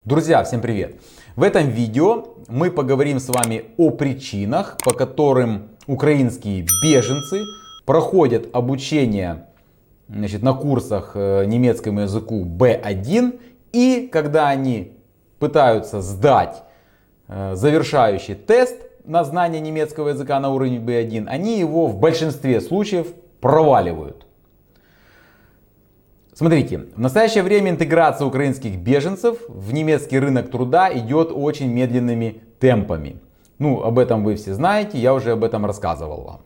Друзья, всем привет! В этом видео мы поговорим с вами о причинах, по которым украинские беженцы проходят обучение на курсах немецкому языку B1, и когда они пытаются сдать завершающий тест на знание немецкого языка на уровне B1, они его в большинстве случаев проваливают. Смотрите, в настоящее время интеграция украинских беженцев в немецкий рынок труда идет очень медленными темпами. Об этом вы все знаете, я уже об этом рассказывал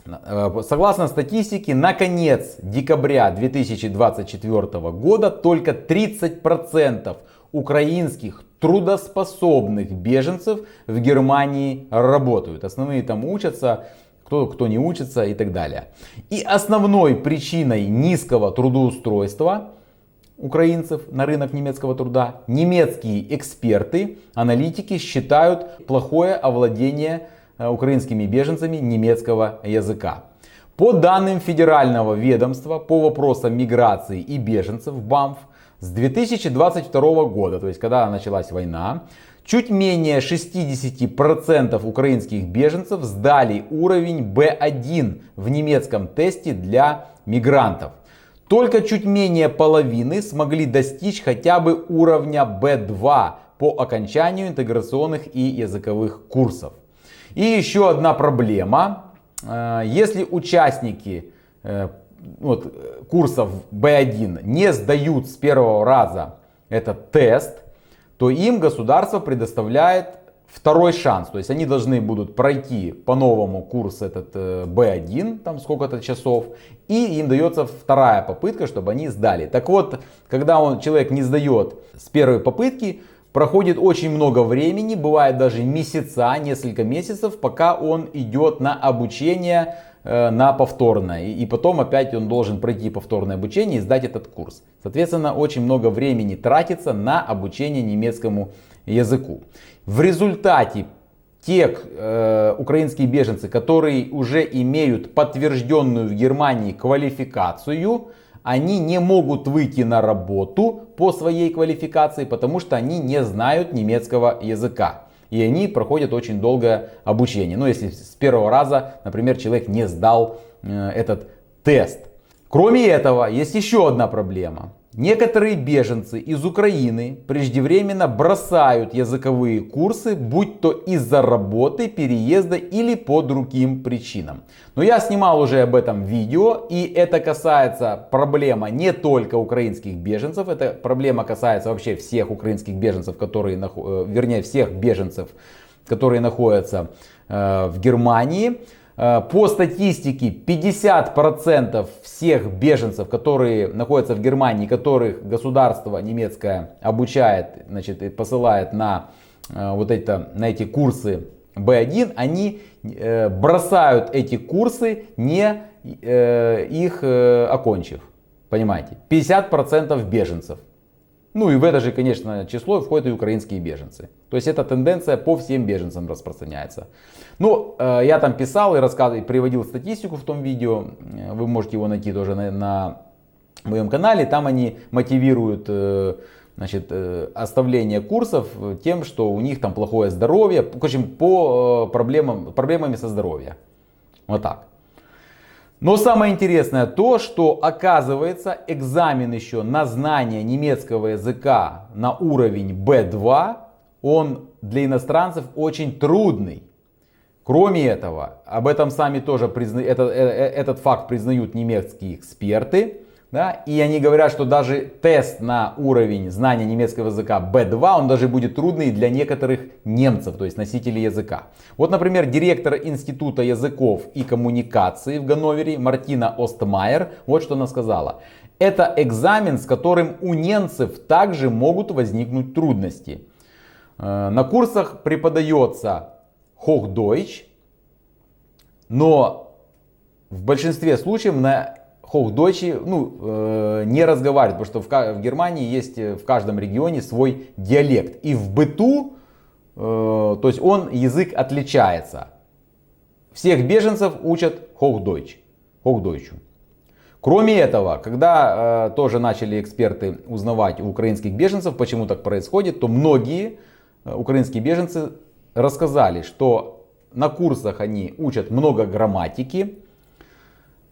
вам. Согласно статистике, на конец декабря 2024 года только 30% украинских трудоспособных беженцев в Германии работают. Основные там учатся, кто не учится и так далее. И основной причиной низкого трудоустройства украинцев на рынок немецкого труда немецкие эксперты, аналитики считают плохое овладение украинскими беженцами немецкого языка. По данным Федерального ведомства по вопросам миграции и беженцев БАМФ, с 2022 года, то есть когда началась война, чуть менее 60% украинских беженцев сдали уровень B1 в немецком тесте для мигрантов. Только чуть менее половины смогли достичь хотя бы уровня B2 по окончанию интеграционных и языковых курсов. И еще одна проблема. Если участники курсов B1 не сдают с первого раза этот тест, то им государство предоставляет второй шанс. То есть они должны будут пройти по новому курс этот B1, там сколько-то часов, и им дается вторая попытка, чтобы они сдали. Так вот, когда человек не сдает с первой попытки, проходит очень много времени, бывает даже месяца, несколько месяцев, пока он идет на обучение на повторное. И потом опять он должен пройти повторное обучение и сдать этот курс. Соответственно, очень много времени тратится на обучение немецкому языку. В результате те украинские беженцы, которые уже имеют подтвержденную в Германии квалификацию, они не могут выйти на работу по своей квалификации, потому что они не знают немецкого языка. И они проходят очень долгое обучение. Если с первого раза, например, человек не сдал этот тест. Кроме этого, есть еще одна проблема. Некоторые беженцы из Украины преждевременно бросают языковые курсы, будь то из-за работы, переезда или по другим причинам. Но я снимал уже об этом видео, и это касается проблемы не только украинских беженцев, эта проблема касается вообще всех украинских беженцев, всех беженцев, которые находятся в Германии. По статистике 50% всех беженцев, которые находятся в Германии, которых государство немецкое обучает, и посылает на эти курсы B1, они бросают эти курсы, не их окончив. Понимаете? 50% беженцев. И в это же, конечно, число входят и украинские беженцы. То есть эта тенденция по всем беженцам распространяется. Я там писал и рассказывал, и приводил статистику в том видео. Вы можете его найти тоже на моем канале. Там они мотивируют оставление курсов тем, что у них там плохое здоровье. В общем, по проблемами со здоровьем. Вот так. Но самое интересное то, что оказывается экзамен еще на знание немецкого языка на уровень B2, он для иностранцев очень трудный. Кроме этого, об этом сами тоже этот факт признают немецкие эксперты. И они говорят, что даже тест на уровень знания немецкого языка B2, он даже будет трудный для некоторых немцев, то есть носителей языка. Например, директор Института языков и коммуникации в Ганновере Мартина Остмайер, вот что она сказала. Это экзамен, с которым у немцев также могут возникнуть трудности. На курсах преподается Hochdeutsch, но в большинстве случаев на Hochdeutsch не разговаривают, потому что в Германии есть в каждом регионе свой диалект. И в быту, то есть язык отличается. Всех беженцев учат Hochdeutsch. Кроме этого, когда тоже начали эксперты узнавать у украинских беженцев, почему так происходит, то многие украинские беженцы рассказали, что на курсах они учат много грамматики,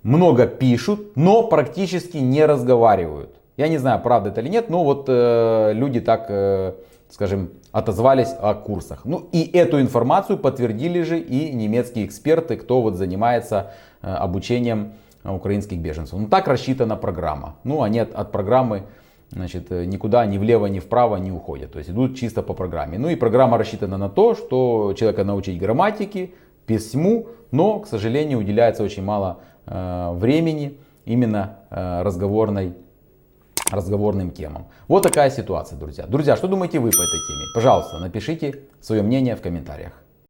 много пишут, но практически не разговаривают. Я не знаю, правда это или нет, но вот люди так, скажем, отозвались о курсах. Ну и эту информацию подтвердили же и немецкие эксперты, кто вот занимается обучением украинских беженцев. Ну так рассчитана программа. Ну они от программы, значит, никуда ни влево, ни вправо не уходят. То есть идут чисто по программе. Ну и программа рассчитана на то, что человека научить грамматике, письму, но, к сожалению, уделяется очень мало времени именно разговорным темам. Вот такая ситуация, друзья. Друзья, что думаете вы по этой теме? Пожалуйста, напишите свое мнение в комментариях.